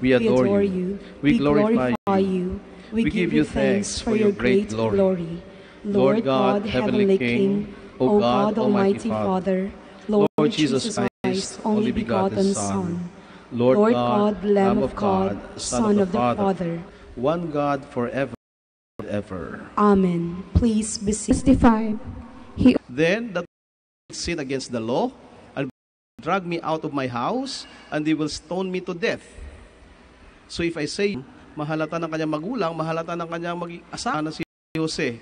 We adore you. We glorify you. We give you thanks for your great glory. Lord God, Heavenly King, O God, Almighty Father, Lord Jesus Christ, only begotten Son, Lord God, Lamb of God, Son of the Father, one God forever and ever. Amen. Please be seated. 65. Then that sin against the law and drag me out of my house, and they will stone me to death. So if I say, mahalata ng kanyang magulang, mahalata ng kanyang mag-asawa na si Jose.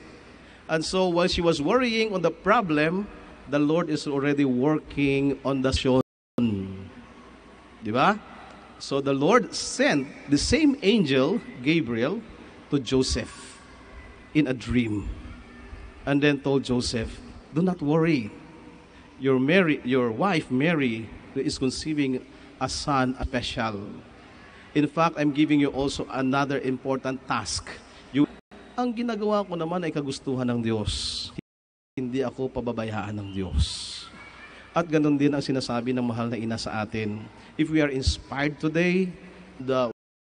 And so while she was worrying on the problem, the Lord is already working on the solution. Diba? So the Lord sent the same angel, Gabriel, to Joseph in a dream. And then told Joseph, do not worry. Your wife Mary is conceiving a son special. In fact, I'm giving you also another important task. Ang ginagawa ko naman ay kagustuhan ng Diyos. Hindi ako pababayaan ng Diyos. At ganun din ang sinasabi ng mahal na ina sa atin. If we are inspired today,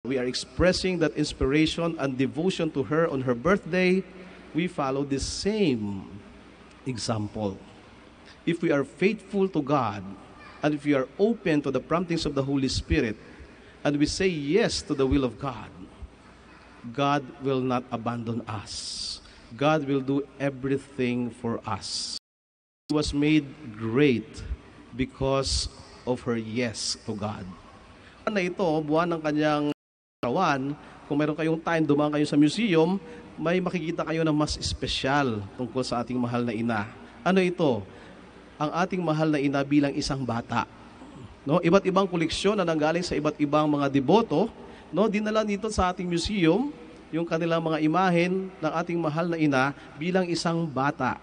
we are expressing that inspiration and devotion to her on her birthday, we follow the same example. If we are faithful to God, and if we are open to the promptings of the Holy Spirit, and we say yes to the will of God, God will not abandon us. God will do everything for us. She was made great because of her yes to God. Na ito, buwan ng kanyang kawan, kung meron kayong time, dumaan kayo sa museum, may makikita kayo na mas espesyal tungkol sa ating mahal na ina. Ano ito? Ang ating mahal na ina bilang isang bata. No, iba't ibang koleksyon na nanggaling sa iba't ibang mga deboto, no, dinala dito sa ating museum yung kanilang mga imahen ng ating mahal na ina bilang isang bata.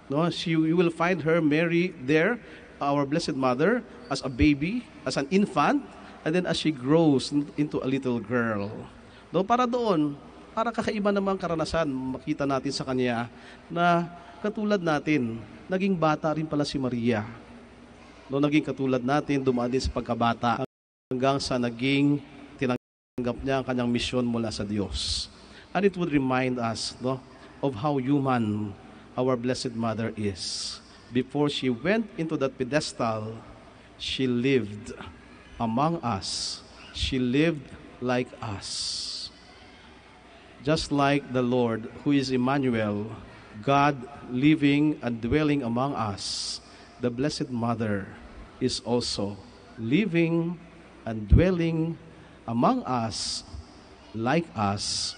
No, you will find her Mary there, our Blessed Mother, as a baby, as an infant, and then as she grows into a little girl. No, para doon, para kakaiba namang karanasan, makita natin sa kanya na katulad natin, naging bata rin pala si Maria. No, naging katulad natin, dumaan din sa pagkabata hanggang sa naging tinanggap niya ang kanyang misyon mula sa Diyos. And it would remind us, no, of how human our Blessed Mother is. Before she went into that pedestal, she lived among us. She lived like us. Just like the Lord, who is Emmanuel, God living and dwelling among us, the Blessed Mother is also living and dwelling among us, like us,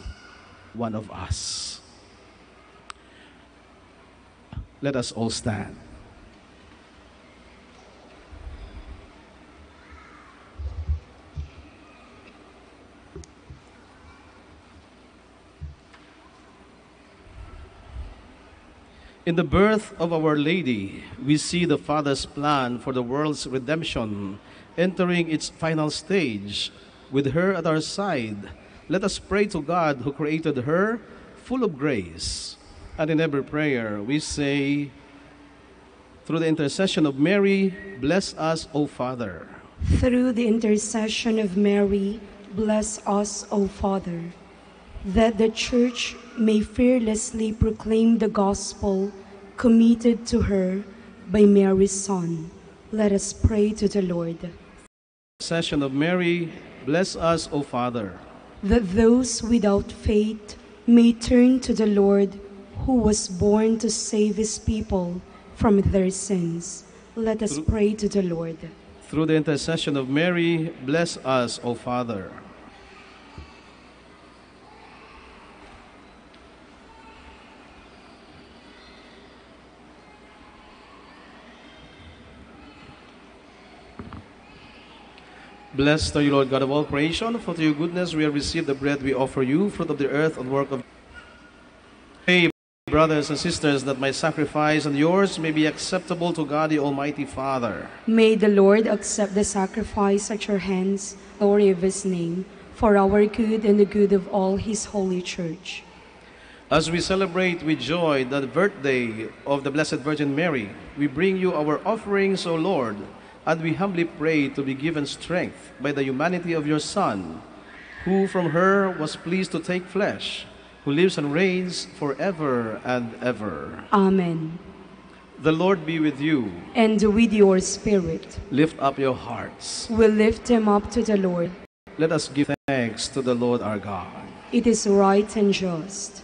one of us. Let us all stand. In the birth of Our Lady, we see the Father's plan for the world's redemption entering its final stage. With her at our side, let us pray to God who created her, full of grace. And in every prayer, we say, through the intercession of Mary, bless us, O Father. Through the intercession of Mary, bless us, O Father, that the Church may fearlessly proclaim the gospel committed to her by Mary's Son. Let us pray to the Lord. Intercession of Mary, bless us, O Father, that those without faith may turn to the Lord, who was born to save his people from their sins. Let us pray to the Lord. Through the intercession of Mary, bless us, O Father. Blessed are you, Lord God of all creation, for through your goodness we have received the bread we offer you, fruit of the earth and work of... Pray, brothers and sisters, that my sacrifice and yours may be acceptable to God the Almighty Father. May the Lord accept the sacrifice at your hands, glory of his name, for our good and the good of all his holy church. As we celebrate with joy the birthday of the Blessed Virgin Mary, we bring you our offerings, O Lord, and we humbly pray to be given strength by the humanity of your Son, who from her was pleased to take flesh, who lives and reigns forever and ever. Amen. The Lord be with you. And with your spirit. Lift up your hearts. We lift them up to the Lord. Let us give thanks to the Lord our God. It is right and just.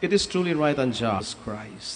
It is truly right and just, Christ,